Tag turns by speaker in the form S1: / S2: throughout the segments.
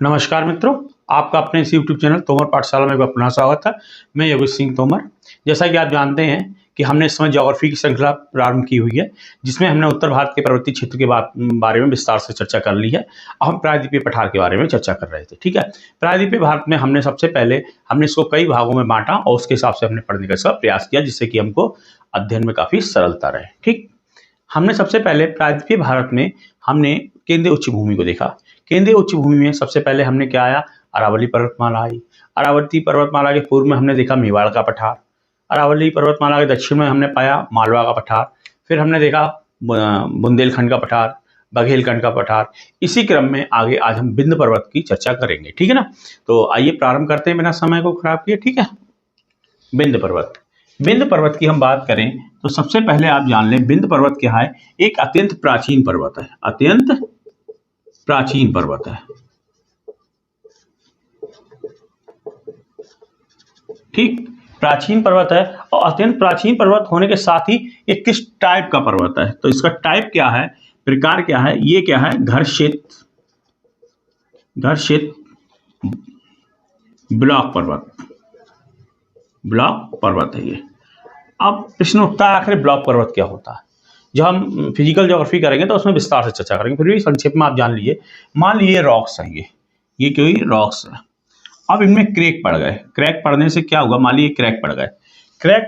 S1: नमस्कार मित्रों, आपका अपने इस यूट्यूब चैनल तोमर पाठशाला में अपना स्वागत है। मैं योगेश सिंह तोमर। जैसा कि आप जानते हैं कि हमने इस समय ज्योग्राफी की श्रृंखला प्रारंभ की हुई है, जिसमें हमने उत्तर भारत के पर्वतीय क्षेत्र के बारे में विस्तार से चर्चा कर ली है। अब हम प्रायद्वीपीय पठार के बारे में चर्चा कर रहे थे। ठीक है, प्रायद्वीपीय भारत में हमने सबसे पहले इसको कई भागों में बांटा और उसके हिसाब से हमने पढ़ने का इसका प्रयास किया, जिससे कि हमको अध्ययन में काफ़ी सरलता रहे। ठीक, हमने सबसे पहले प्रायद्वीपीय भारत में हमने केंद्रीय उच्च भूमि को देखा। केंद्रीय उच्च भूमि में सबसे पहले हमने क्या आया, अरावली पर्वतमाला आई। अरावली पर्वतमाला के पूर्व में हमने देखा मेवाड़ का पठार। अरावली पर्वतमाला के दक्षिण में हमने पाया मालवा का पठार। फिर हमने देखा बुंदेलखंड का पठार, बघेलखंड का पठार। इसी क्रम में आगे आज हम विंध्य पर्वत की चर्चा करेंगे। ठीक है ना, तो आइए प्रारंभ करते हैं बिना समय को खराब किए। ठीक है, विंध्य पर्वत। विंध्य पर्वत की हम बात करें तो सबसे पहले आप जान लें विंध्य पर्वत क्या है। एक अत्यंत प्राचीन पर्वत है, अत्यंत प्राचीन पर्वत है। ठीक, प्राचीन पर्वत है और अत्यंत प्राचीन पर्वत होने के साथ ही ये किस टाइप का पर्वत है, तो इसका टाइप क्या है, प्रकार क्या है, ये क्या है, घर्षित ब्लॉक पर्वत। ब्लॉक पर्वत है ये। अब प्रश्न उठता है आखिर ब्लॉक पर्वत क्या होता है। जब हम फिजिकल ज्योग्राफी करेंगे तो उसमें विस्तार से चर्चा करेंगे, फिर भी संक्षेप में आप जान लीजिए। मान लीजिए रॉक्स हैं, ये कोई रॉक्स है। अब इनमें क्रैक पड़ गए। क्रैक पड़ने से क्या हुआ, मान लीजिए क्रैक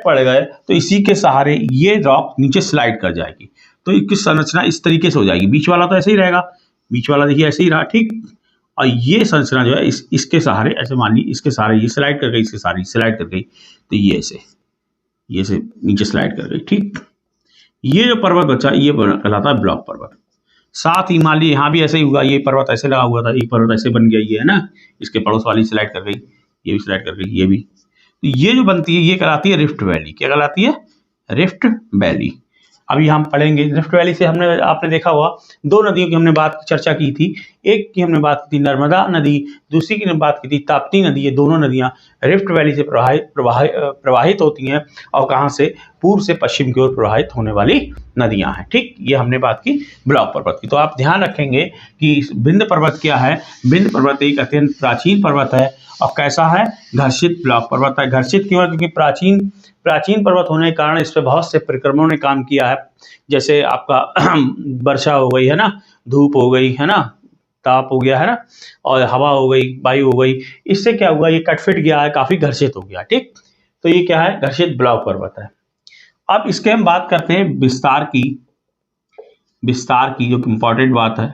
S1: पड़ गए तो इसी के सहारे ये रॉक नीचे स्लाइड कर जाएगी। तो इसकी संरचना इस तरीके से हो जाएगी। बीच वाला तो ऐसे ही रहेगा, बीच वाला देखिए ऐसे ही रहा। ठीक, और ये संरचना जो है इसके सहारे ऐसे, मान लीजिए इसके सहारे ये स्लाइड कर गई, इसके सहारे स्लाइड कर गई, तो ये से नीचे स्लाइड कर गई। ठीक, ये जो पर्वत बचा ये कहलाता है ब्लॉक पर्वत। साथ ही मान लीजिए यहाँ भी ऐसे ही हुआ, ये पर्वत ऐसे लगा हुआ था, एक पर्वत ऐसे बन गया, ये है ना, इसके पड़ोस वाली स्लाइड कर गई, ये भी स्लाइड कर गई, ये भी। तो ये जो बनती है ये कहलाती है रिफ्ट वैली। क्या कहलाती है, रिफ्ट वैली। अभी हम पढ़ेंगे रिफ्ट वैली से आपने देखा हुआ दो नदियों की हमने चर्चा की थी। एक की हमने बात की थी नर्मदा नदी, दूसरी की हमने बात की थी ताप्ती नदी। ये दोनों नदियां रिफ्ट वैली से प्रवाहित होती हैं और कहाँ से, पूर्व से पश्चिम की ओर प्रवाहित होने वाली नदियां हैं। ठीक, ये हमने बात की ब्लॉक पर्वत की। तो आप ध्यान रखेंगे कि विंध्य पर्वत क्या है। विंध्य पर्वत एक अत्यंत प्राचीन पर्वत है और कैसा है, घर्षित ब्लॉक पर्वत है। घर्षित क्यों है, क्योंकि प्राचीन पर्वत होने के कारण इस पर बहुत से परिक्रमणों ने काम किया है। जैसे आपका वर्षा हो गई है ना, धूप हो गई है ना, ताप हो गया है ना, और हवा हो गई, वायु हो गई। इससे क्या हुआ, ये कटफिट गया है, काफी घर्षित हो गया। ठीक, तो ये क्या है, घर्षित ब्लॉक पर्वत है। अब इसके हम बात करते हैं विस्तार की जो इंपॉर्टेंट बात है,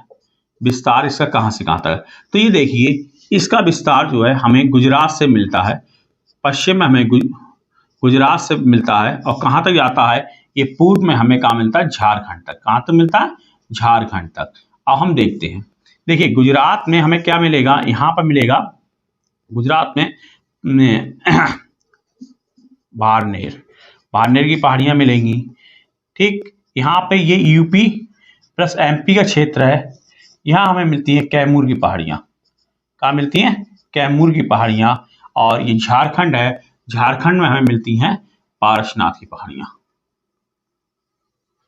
S1: विस्तार इसका कहां से कहां तक है। तो ये देखिए, इसका विस्तार जो है हमें गुजरात से मिलता है, पश्चिम में हमें गुजरात से मिलता है, और कहां तक जाता है, ये पूर्व में हमें कहां मिलता है, झारखंड तक। कहां तक मिलता है, झारखंड तक। अब हम देखते हैं, देखिए गुजरात में हमें क्या मिलेगा, यहां पर मिलेगा गुजरात में बाड़मेर की पहाड़ियां मिलेंगी। ठीक, यहाँ पे ये यूपी प्लस एमपी का क्षेत्र है। यहाँ हमें मिलती है कैमूर की पहाड़ियाँ। कहाँ मिलती हैं, कैमूर की पहाड़ियाँ। और ये झारखंड है, झारखंड में हमें मिलती हैं पारसनाथ की पहाड़ियाँ।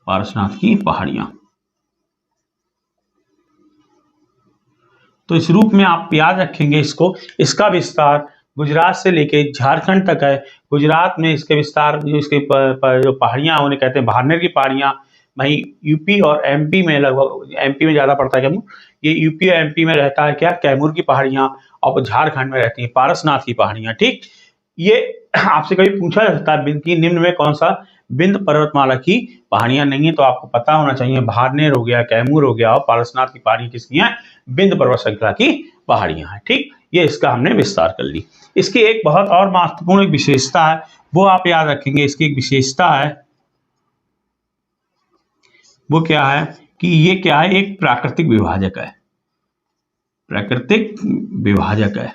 S1: पारसनाथ की पहाड़ियाँ। तो इस रूप में आप याद रखेंगे इसको। इसका विस्तार गुजरात से लेके झारखंड तक है। गुजरात में इसके विस्तार जो पहाड़ियाँ उन्हें कहते हैं बाड़मेर की पहाड़ियाँ। वहीं यूपी और एमपी में, लगभग एमपी में ज़्यादा पड़ता है कैमूर, ये यूपी और एमपी में रहता है क्या, कैमूर की पहाड़ियाँ, और झारखंड में रहती है पारसनाथ की पहाड़ियाँ। ठीक, ये आपसे कभी पूछा जा सकता है कि निम्न में कौन सा विंध्य पर्वतमाला की पहाड़ियाँ नहीं है, तो आपको पता होना चाहिए बाड़मेर हो गया, कैमूर हो गया, और पारसनाथ की पहाड़ियाँ किसकी हैं, विंध्य पर्वत श्रृंखला की पहाड़ियाँ हैं। ठीक, ये इसका हमने विस्तार कर ली। इसकी एक बहुत और महत्वपूर्ण एक विशेषता है, वो आप याद रखेंगे। इसकी एक विशेषता है, वो क्या है कि ये क्या है, एक प्राकृतिक विभाजक है। प्राकृतिक विभाजक है।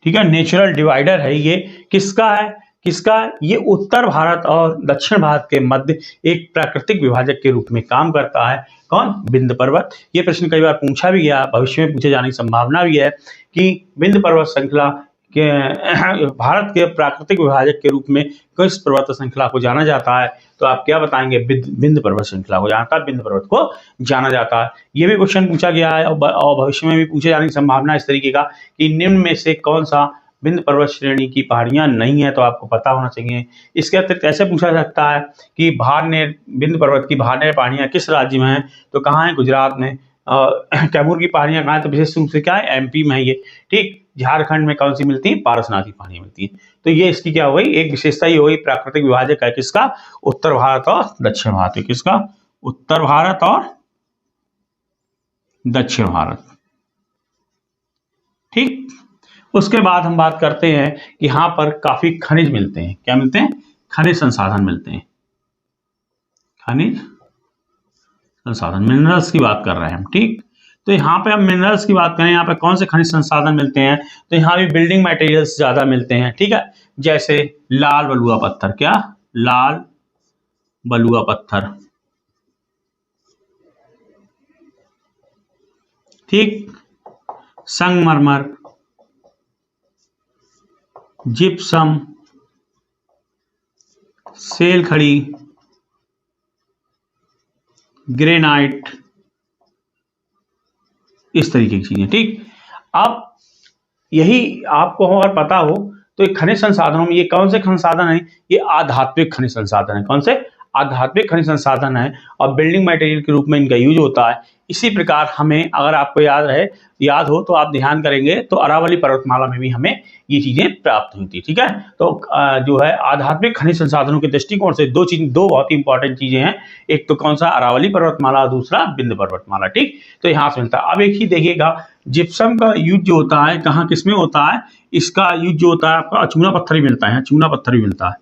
S1: ठीक है, नेचुरल डिवाइडर है ये। किसका है, ये उत्तर भारत और दक्षिण भारत के मध्य एक प्राकृतिक विभाजक के रूप में काम करता है। कौन, विंध्य पर्वत। ये प्रश्न कई बार पूछा भी गया, भविष्य में पूछे जाने की संभावना भी है कि विंध्य पर्वत श्रृंखला के भारत के प्राकृतिक विभाजक के रूप में किस पर्वत श्रृंखला को जाना जाता है? तो आप क्या बताएंगे? विंध्य पर्वत श्रृंखला को जाना जाता है, विंध्य पर्वत को जाना जाता है। ये भी क्वेश्चन पूछा गया है और भविष्य में भी पूछे जाने की संभावना इस तरीके का कि निम्न में से कौन सा विंध्य पर्वत श्रेणी की पहाड़ियां नहीं है, तो आपको पता होना चाहिए। इसके अतिरिक्त ऐसे पूछा सकता है कि भारनेर विंध्य पर्वत की भारनेर पहाड़ियां किस राज्य में है? तो कहाँ है? गुजरात में। कैमूर की पहाड़ियां कहाँ है? तो विशेष रूप से क्या है? एमपी में है ये। ठीक। झारखंड में कौन सी मिलती है? पारसनाथी पहाड़ियां मिलती है। तो ये इसकी क्या हो गई? एक विशेषता ही हो गई, प्राकृतिक विभाजक है किसका? उत्तर भारत और दक्षिण भारत। किसका? उत्तर भारत और दक्षिण भारत। ठीक। उसके बाद हम बात करते हैं कि यहाँ पर काफी खनिज मिलते हैं। क्या मिलते हैं? खनिज संसाधन मिलते हैं। खनिज संसाधन, मिनरल्स की बात कर रहे हैं हम। ठीक। तो यहाँ पे हम मिनरल्स की बात करें, यहाँ पे कौन से खनिज संसाधन मिलते हैं? तो यहाँ भी बिल्डिंग मटेरियल्स ज्यादा मिलते हैं। ठीक है। जैसे लाल बलुआ पत्थर। क्या? लाल बलुआ पत्थर। ठीक। संगमरमर, जिप्सम, सेल खड़ी, ग्रेनाइट, इस तरीके की चीजें। ठीक। अब यही आपको अगर पता हो तो खनिज संसाधनों में ये कौन से खनिज संसाधन है? ये आध्यात्मिक खनिज संसाधन है। कौन से? आध्यात्मिक खनिज संसाधन है और बिल्डिंग मटेरियल के रूप में इनका यूज होता है। इसी प्रकार हमें, अगर आपको याद हो तो आप ध्यान करेंगे तो अरावली पर्वतमाला में भी हमें ये चीजें प्राप्त हुई थी। ठीक है। तो जो है आध्यात्मिक खनिज संसाधनों के दृष्टिकोण से दो बहुत ही इंपॉर्टेंट चीजें हैं। एक तो कौन सा? अरावली पर्वतमाला, दूसरा विंध्य पर्वतमाला। ठीक। तो यहाँ से मिलता है। अब एक ही देखिएगा, जिप्सम का यूज जो होता है कहाँ किसमें होता है? इसका यूज जो होता है आपका चूना पत्थर भी मिलता है। चूना पत्थर भी मिलता है।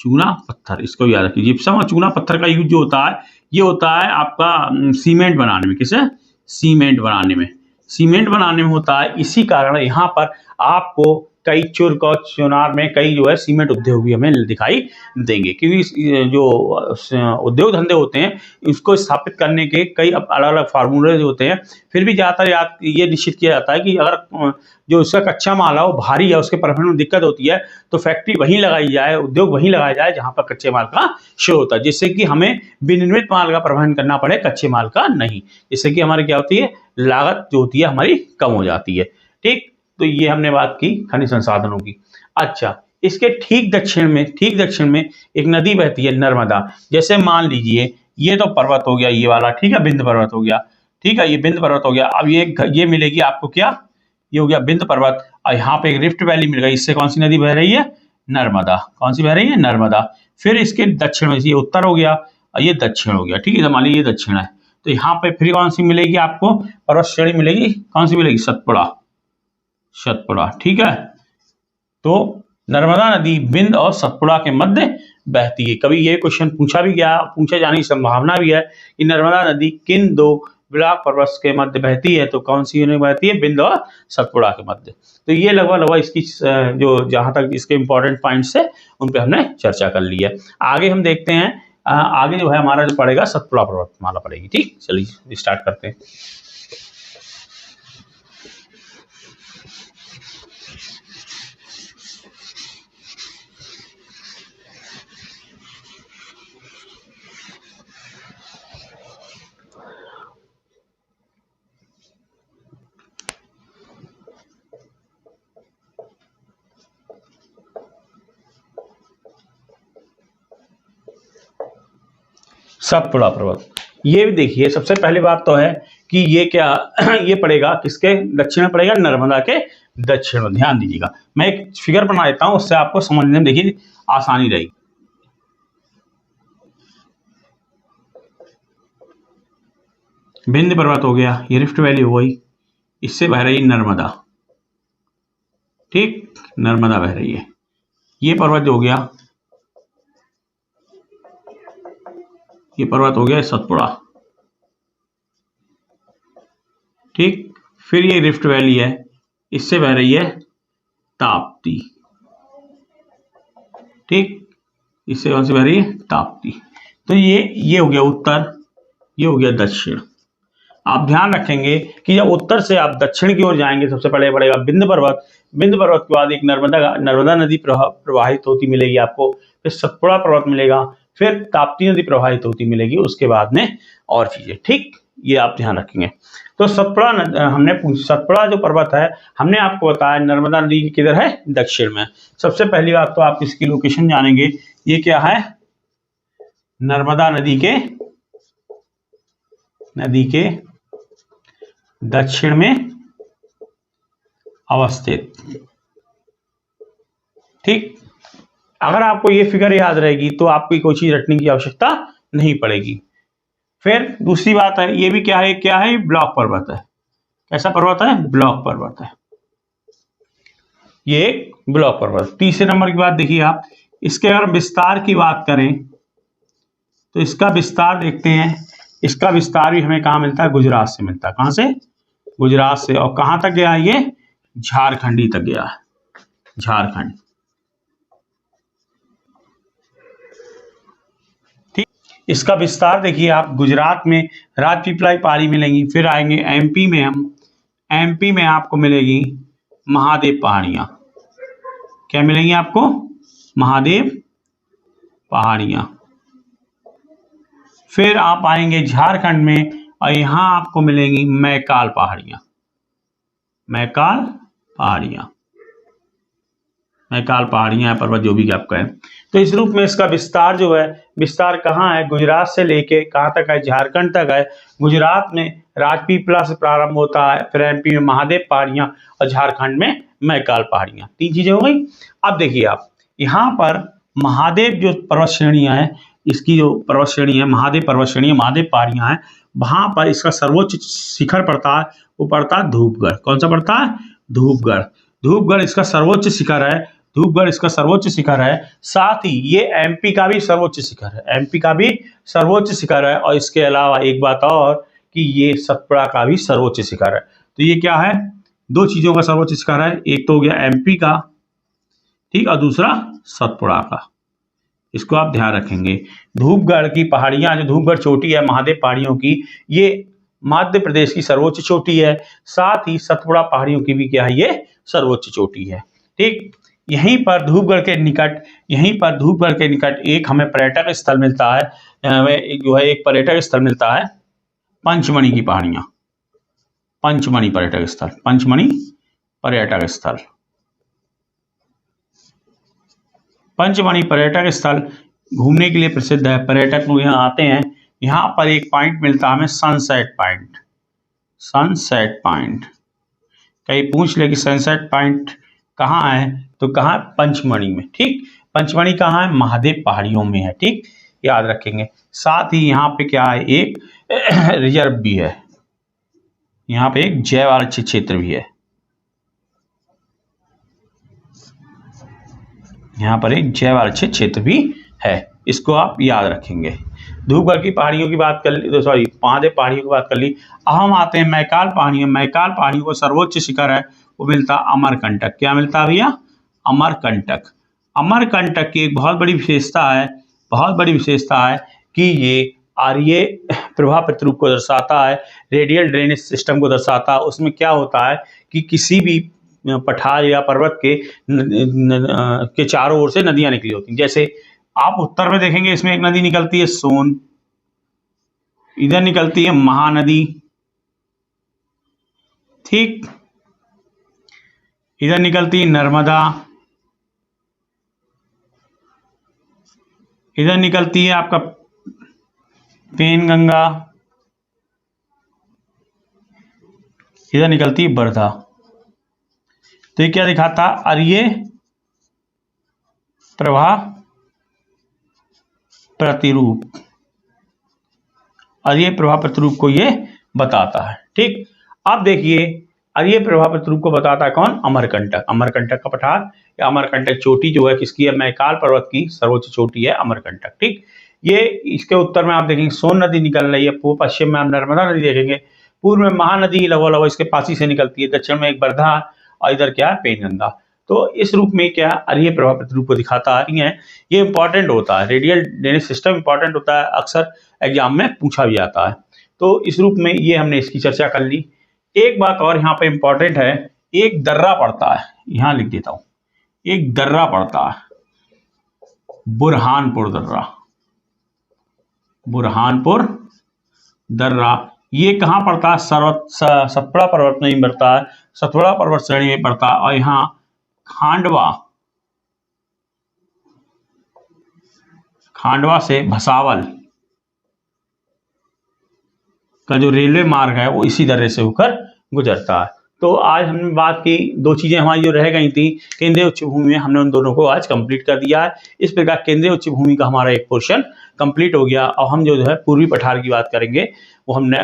S1: चूना पत्थर, इसको याद रखिए। जिप्सम और चूना पत्थर का यूज जो होता है ये होता है आपका सीमेंट बनाने में। किसे? सीमेंट बनाने में। सीमेंट बनाने में होता है। इसी कारण यहाँ पर आपको कई चुनार में कई जो है सीमेंट उद्योग भी हमें दिखाई देंगे, क्योंकि जो उद्योग धंधे होते हैं इसको स्थापित करने के कई अलग अलग फार्मूले होते हैं। फिर भी ज़्यादातर ये निश्चित किया जाता है कि अगर जो उसका कच्चा माल है वो भारी है, उसके परिवहन में दिक्कत होती है, तो फैक्ट्री वहीं लगाई जाए, उद्योग वहीं लगाया जाए जहाँ पर कच्चे माल का शो होता है, जिससे कि हमें विनिर्मित माल का परिवहन करना पड़े, कच्चे माल का नहीं। जिससे कि हमारी क्या होती है? लागत जो होती है हमारी कम हो जाती है। ठीक। तो ये हमने बात की खनिज संसाधनों की। अच्छा, इसके ठीक दक्षिण में एक नदी बहती है, नर्मदा। जैसे मान लीजिए ये तो पर्वत हो गया ये वाला। ठीक है। विंध्य पर्वत हो गया। ठीक है। ये विंध्य पर्वत हो गया। अब ये मिलेगी आपको क्या? ये हो गया विंध्य पर्वत। और यहाँ पे एक रिफ्ट वैली मिल गई। इससे कौन सी नदी बह रही है? नर्मदा। कौन सी बह रही है? नर्मदा। फिर इसके दक्षिण में, ये उत्तर हो गया और ये दक्षिण हो गया। ठीक है। मान लीजिए ये दक्षिण है, तो यहाँ पे फिर कौन सी मिलेगी आपको? पर्वत श्रेणी मिलेगी। कौन सी मिलेगी? सतपुड़ा। ठीक है। तो नर्मदा नदी विंध्य और सतपुड़ा के मध्य बहती है। कभी ये क्वेश्चन पूछा जाने की संभावना भी है कि नर्मदा नदी किन दो विलाप पर्वत के मध्य बहती है? तो कौन सी बहती है? विंध्य और सतपुड़ा के मध्य। तो ये लगभग इसकी जो जहां तक इसके इंपॉर्टेंट पॉइंट्स है उन पे हमने चर्चा कर ली है। आगे हम देखते हैं, आगे जो है हमारा जो पड़ेगा सतपुड़ा पर्वतमाला पड़ेगी। ठीक। चलिए स्टार्ट करते हैं। सतपुड़ा पर्वत, ये भी देखिए, सबसे पहली बात तो है कि ये क्या ये पड़ेगा किसके दक्षिण में? पड़ेगा नर्मदा के दक्षिण में। ध्यान दीजिएगा, मैं एक फिगर बना देता हूं, उससे आपको समझने में देखिए आसानी रहेगी। विंध्य पर्वत हो गया, ये रिफ्ट वैली हो गई, इससे बह रही नर्मदा। ठीक। नर्मदा बह रही है। ये पर्वत हो गया, ये पर्वत हो गया सतपुड़ा। ठीक। फिर ये रिफ्ट वैली है, इससे बह रही है ताप्ती। ठीक। इससे कौन सी बह रही है? ताप्ती। तो ये हो गया उत्तर, ये हो गया दक्षिण। आप ध्यान रखेंगे कि जब उत्तर से आप दक्षिण की ओर जाएंगे, सबसे पहले पड़ेगा विंध्य पर्वत, विंध्य पर्वत के बाद एक नर्मदा नदी प्रवाहित होती मिलेगी आपको, फिर सतपुड़ा पर्वत मिलेगा, फिर ताप्ती नदी प्रवाहित होती मिलेगी, उसके बाद में और चीजें। ठीक, ये आप ध्यान रखेंगे। तो सतपुड़ा जो पर्वत है हमने आपको बताया नर्मदा नदी की किधर है, दक्षिण में। सबसे पहली बात तो आप इसकी लोकेशन जानेंगे, ये क्या है, नर्मदा नदी के दक्षिण में अवस्थित। ठीक, अगर आपको ये फिगर याद रहेगी तो आपको कोई चीज रटने की आवश्यकता नहीं पड़ेगी। फिर दूसरी बात है, ये भी क्या है, ब्लॉक पर्वत है। कैसा पर्वत है, ब्लॉक पर्वत है, ये एक ब्लॉक पर्वत। तीसरे नंबर की बात देखिए आप, इसके अगर विस्तार की बात करें तो इसका विस्तार देखते हैं, इसका विस्तार भी हमें कहाँ मिलता है, गुजरात से मिलता है। कहां से, गुजरात से। और कहां तक गया, ये झारखंडी तक गया है, झारखंड। ठीक, इसका विस्तार देखिए आप, गुजरात में राजपीपला की पहाड़ी मिलेंगी, फिर आएंगे एमपी में, एमपी में आपको मिलेगी महादेव पहाड़ियां। क्या मिलेंगी आपको, महादेव पहाड़ियां। फिर आप आएंगे झारखंड में और यहां आपको मिलेंगी मैकाल पहाड़ियां, मैकाल पहाड़ियां पर्वत जो भी आपका है। तो इस रूप में इसका विस्तार जो है, विस्तार कहाँ है, गुजरात से लेके कहाँ तक है, झारखंड तक है। गुजरात में राजपीपला से प्रारंभ होता है, फिर एमपी में महादेव पहाड़ियां और झारखंड में मैकाल पहाड़ियां। 3 चीजें हो गई। अब देखिए आप, यहाँ पर महादेव जो पर्वत श्रेणियां है, इसकी जो पर्वत श्रेणी है, महादेव पर्वत श्रेणी, महादेव पहाड़ियां है, वहां पर इसका सर्वोच्च शिखर पड़ता है, वो पड़ता है धूपगढ़। कौन सा पड़ता है, धूपगढ़। धूपगढ़ इसका सर्वोच्च शिखर है, धूपगढ़ इसका सर्वोच्च शिखर है। साथ ही ये एमपी का भी सर्वोच्च शिखर है, एमपी का भी सर्वोच्च शिखर है। और इसके अलावा एक बात और कि ये सतपुड़ा का भी सर्वोच्च शिखर है। तो ये क्या है, 2 चीजों का सर्वोच्च शिखर है, एक तो हो गया एमपी का, ठीक, और दूसरा सतपुड़ा का। इसको आप ध्यान रखेंगे। धूपगढ़ की पहाड़ियां, जो धूपगढ़ चोटी है महादेव पहाड़ियों की, ये मध्य प्रदेश की सर्वोच्च चोटी है। साथ ही सतपुड़ा पहाड़ियों की भी क्या है, ये सर्वोच्च चोटी है। ठीक, यहीं पर धूपगढ़ के निकट एक हमें पर्यटक स्थल मिलता है, जो है एक पर्यटक स्थल मिलता है, पंचमढ़ी की पहाड़ियां, पंचमढ़ी पर्यटक स्थल, पंचमढ़ी पर्यटक स्थल। पंचमढ़ी पर्यटक स्थल घूमने के लिए प्रसिद्ध है, पर्यटक लोग यहाँ आते हैं। यहाँ पर एक पॉइंट मिलता है हमें, सनसेट पॉइंट, सनसेट पॉइंट। कहीं पूछ ले कि सनसेट पॉइंट कहाँ है, तो कहाँ, पंचमढ़ी में। ठीक, पंचमढ़ी कहाँ है, महादेव पहाड़ियों में है। ठीक, याद रखेंगे। साथ ही यहाँ पे क्या है, एक रिजर्व भी है, यहाँ पे एक जैव आरक्षित क्षेत्र भी है, यहाँ पर एक जैव आरक्षित क्षेत्र भी है। इसको आप याद रखेंगे। धूपगढ़ की पहाड़ियों की बात कर ली, सॉरी महादेव पहाड़ियों की बात कर ली। अब हम आते हैं मैकाल पहाड़ियों। मैकाल पहाड़ियों को सर्वोच्च शिखर है, वो मिलता अमरकंटक। क्या मिलता है भैया, अमरकंटक। अमरकंटक की एक बहुत बड़ी विशेषता है कि ये आर्य प्रवाह प्रतिरूप को दर्शाता है, रेडियल ड्रेनेज सिस्टम को दर्शाता है। उसमें क्या होता है कि किसी भी पठार या पर्वत के चारों ओर से नदियां निकली होती हैं। जैसे आप उत्तर में देखेंगे, इसमें एक नदी निकलती है सोन, इधर निकलती है महानदी, ठीक, इधर निकलती है नर्मदा, इधर निकलती है आपका पेनगंगा, इधर निकलती है वर्धा। तो ये क्या दिखाता, आर्य प्रवाह प्रतिरूप, आर्य प्रवाह प्रतिरूप को ये बताता है। ठीक, अब देखिए आर्य प्रवाह प्रतिरूप को बताता है कौन, अमरकंटक। अमरकंटक का पठार या अमरकंटक चोटी जो है किसकी है, मैकाल पर्वत की सर्वोच्च चोटी है अमरकंटक। ठीक, ये इसके उत्तर में आप देखेंगे सोन नदी निकल रही है, पूर्व पश्चिम में आप नर्मदा नदी देखेंगे, पूर्व में महानदी लगभग इसके पास ही से निकलती है, दक्षिण में एक वर्धा और इधर क्या है पेनगंगा। तो इस रूप में क्या आर्य प्रवाह प्रतिरूप को दिखाता है। ये इंपॉर्टेंट होता है, रेडियल ड्रेनेज सिस्टम इंपॉर्टेंट होता है, अक्सर एग्जाम में पूछा भी जाता है। तो इस रूप में ये हमने इसकी चर्चा कर ली। एक बात और यहाँ पे इंपॉर्टेंट है एक दर्रा पड़ता है, यहां लिख देता हूं, एक दर्रा पड़ता है, बुरहानपुर दर्रा, बुरहानपुर दर्रा। ये कहां पड़ता है? सतपुड़ा पर्वत में ही पड़ता है, सतपुड़ा पर्वत श्रेणी में पड़ता है। और यहाँ खांडवा से भसावल का जो रेलवे मार्ग है वो इसी दर्रे से होकर गुजरता है। तो आज हमने बात की, दो चीजें हमारी जो रह गई थी केंद्रीय उच्च भूमि में, हमने उन दोनों को आज कंप्लीट कर दिया है। इस प्रकार केंद्रीय उच्च भूमि का हमारा एक पोर्शन कंप्लीट हो गया। और हम जो है पूर्वी पठार की बात करेंगे वो हमने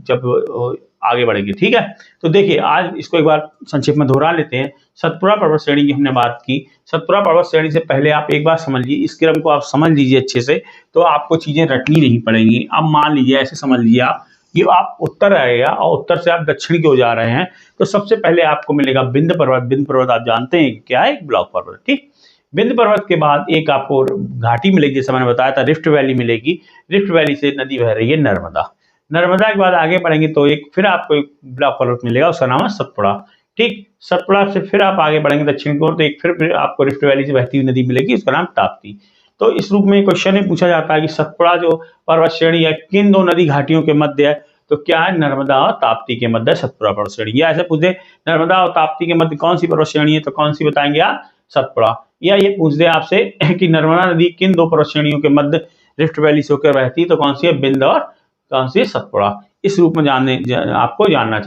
S1: जब आगे बढ़ेंगे, ठीक है। तो देखिए आज इसको एक बार संक्षेप में दोहरा लेते हैं। सतपुड़ा पर्वत श्रेणी की हमने बात की। सतपुड़ा पर्वत श्रेणी से पहले आप एक बार समझिए, इस क्रम को आप समझ लीजिए अच्छे से, तो आपको चीजें रटनी नहीं पड़ेंगी। अब मान लीजिए ऐसे समझ लीजिए आप कि आप उत्तर आएगा और उत्तर से आप दक्षिण की ओर जा रहे हैं, तो सबसे पहले आपको मिलेगा बिंद पर्वत। बिंद पर्वत आप जानते हैं कि क्या है, एक ब्लॉक पर्वत, ठीक। बिंद पर्वत के बाद एक आपको घाटी मिलेगी, जैसे मैंने बताया था रिफ्ट वैली मिलेगी। रिफ्ट वैली से नदी बह रही है नर्मदा। नर्मदा के बाद आगे बढ़ेंगे तो एक फिर आपको एक ब्लॉक पर्वत मिलेगा, उसका नाम है सतपुड़ा, ठीक। सतपुड़ा से फिर आप आगे बढ़ेंगे दक्षिण की ओर तो एक फिर आपको रिफ्ट वैली से बहती हुई नदी मिलेगी, उसका नाम ताप्ती। तो इस रूप में क्वेश्चन में पूछा जाता है कि सतपुड़ा जो पर्वत श्रेणी है किन दो नदी घाटियों के मध्य है, तो क्या है, नर्मदा और ताप्ती के मध्य सतपुड़ा पर्वत श्रेणी। या ऐसे पूछे नर्मदा और ताप्ती के मध्य कौन सी पर्वत श्रेणी है, तो कौन सी बताएंगे आप, सतपुड़ा। या ये पूछ दे आपसे कि नर्मदा नदी किन दो पर्वत श्रेणियों के मध्य रिफ्ट वैली से होकर बहती है, तो कौन सी है, बिंद और कौन सी है, सतपुड़ा। इस रूप में आपको जानना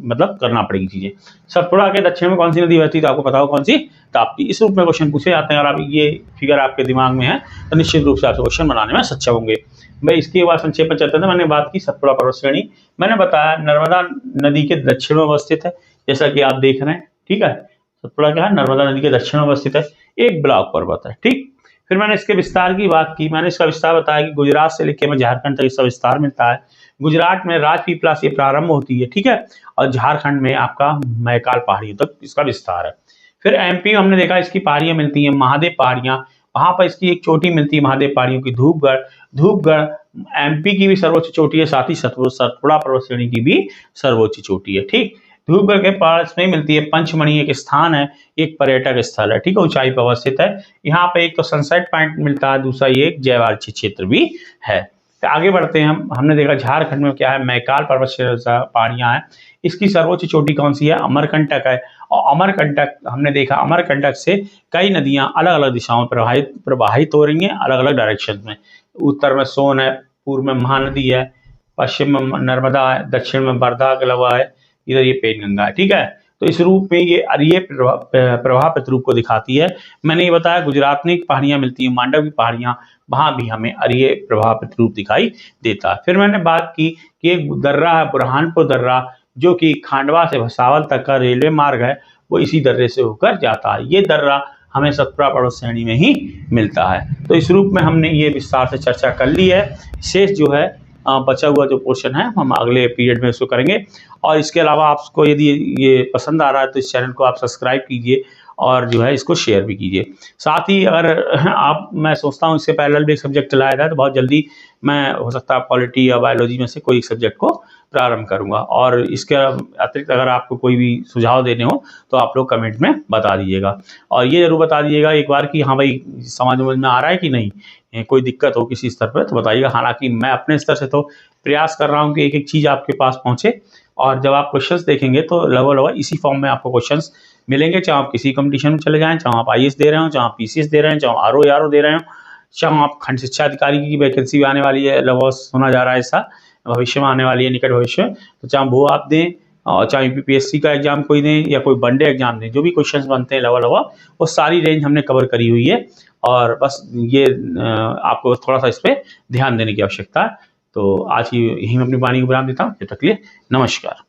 S1: मतलब करना पड़ेगी चीजें। सतपुड़ा के दक्षिण में कौन सी नदी बहती है, तो आपको पता हो कौन सी, ताप्ती। इस रूप में क्वेश्चन पूछे जाते हैं। अगर आप ये फिगर आपके दिमाग में है तो निश्चित रूप से आपसे क्वेश्चन बनाने में सक्षम होंगे। भाई इसके बाद संक्षेप में चलते थे, मैंने बात की सतपुड़ा पर्वत श्रेणी। मैंने बताया नर्मदा नदी के दक्षिण में अवस्थित है, जैसा कि आप देख रहे हैं, ठीक है। सतपुड़ा क्या है, नर्मदा नदी के दक्षिण में अवस्थित है, एक ब्लॉक पर्वत है, ठीक। फिर मैंने इसके विस्तार की बात की। मैंने इसका विस्तार बताया कि गुजरात से लेकर झारखंड तक इसका विस्तार मिलता है। गुजरात में राजपीपला से प्रारंभ होती है, ठीक है, और झारखंड में आपका मैकाल पहाड़ियों तक इसका विस्तार है। फिर एमपी में हमने देखा इसकी पहाड़ियां मिलती हैं, महादेव पहाड़ियां, वहां पर इसकी एक चोटी मिलती है महादेव पहाड़ियों की, धूपगढ़ एमपी की भी सर्वोच्च चोटी है, साथ ही सतपुड़ा पर्वत श्रेणी की भी सर्वोच्च चोटी है, ठीक। धूपगढ़ के पास में मिलती है पंचमढ़ी, एक स्थान है, एक पर्यटक स्थल है, ठीक है, ऊंचाई पर अवस्थित है। यहाँ पे एक तो सनसेट पॉइंट मिलता है, दूसरा ये एक जैवारक्षी क्षेत्र भी है। तो आगे बढ़ते हैं हमने देखा झारखंड में क्या है, मैकाल पर्वत पहाड़ियां हैं। इसकी सर्वोच्च चोटी कौन सी है, अमरकंटक है। और अमरकंटक हमने देखा, अमरकंटक से कई नदियां अलग अलग दिशाओं में प्रवाहित हो रही हैं, अलग अलग डायरेक्शन में। उत्तर में सोन है, पूर्व में महानदी है, पश्चिम में नर्मदा है, दक्षिण में वर्धा गलवा है, इधर ये पेनगंगा है, ठीक है। तो इस रूप में ये अरीय प्रवाह प्रतिरूप को दिखाती है। मैंने ये बताया गुजरात में पहाड़ियां मिलती हैं, मांडव की पहाड़ियां, वहां भी हमें अरीय प्रवाह प्रतिरूप दिखाई देता है। फिर मैंने बात की कि एक दर्रा है, बुरहानपुर दर्रा, जो कि खांडवा से भसावल तक का रेलवे मार्ग है, वो इसी दर्रे से होकर जाता है। ये दर्रा हमें सतपुड़ा पर्वत श्रेणी में ही मिलता है। तो इस रूप में हमने ये विस्तार से चर्चा कर ली है। शेष जो है बचा हुआ जो पोर्शन है हम अगले पीरियड में उसको करेंगे। और इसके अलावा आपको यदि ये पसंद आ रहा है तो इस चैनल को आप सब्सक्राइब कीजिए और जो है इसको शेयर भी कीजिए। साथ ही अगर आप, मैं सोचता हूँ इससे पैरेलल भी एक सब्जेक्ट लाया जाए तो बहुत जल्दी मैं हो सकता है पॉलिटी या बायोलॉजी में से कोई एक सब्जेक्ट को प्रारंभ करूंगा। और इसके अतिरिक्त अगर आपको कोई भी सुझाव देने हो तो आप लोग कमेंट में बता दीजिएगा। और ये जरूर बता दीजिएगा एक बार कि हाँ भाई समझ में आ रहा है कि नहीं, कोई दिक्कत हो किसी स्तर पर तो बताइएगा। हालांकि मैं अपने स्तर से तो प्रयास कर रहा हूँ कि एक एक चीज़ आपके पास पहुँचे। और जब आप क्वेश्चंस देखेंगे तो लगभग इसी फॉर्म में आपको क्वेश्चंस मिलेंगे, चाहे आप किसी कंपटीशन में चले जाएं, चाहे आप आईएएस दे रहे हो, चाहे आप पीसीएस दे रहे हैं, चाहे आरओ यारो दे रहे हो, चाहे आप खंड शिक्षा अधिकारी की वैकेंसी भी आने वाली है, लगभग सुना जा रहा है ऐसा भविष्य में आने वाली है, निकट भविष्य में, तो चाहे वो आप दें और चाहे यूपीपीएससी का एग्जाम कोई दें या कोई वनडे एग्जाम दें, जो भी क्वेश्चंस बनते हैं लगभग वो सारी रेंज हमने कवर करी हुई है। और बस ये आपको थोड़ा सा इस पर ध्यान देने की आवश्यकता है। तो आज ही यहीं मैं अपनी वाणी को विराम देता हूँ। जब तक के लिए नमस्कार।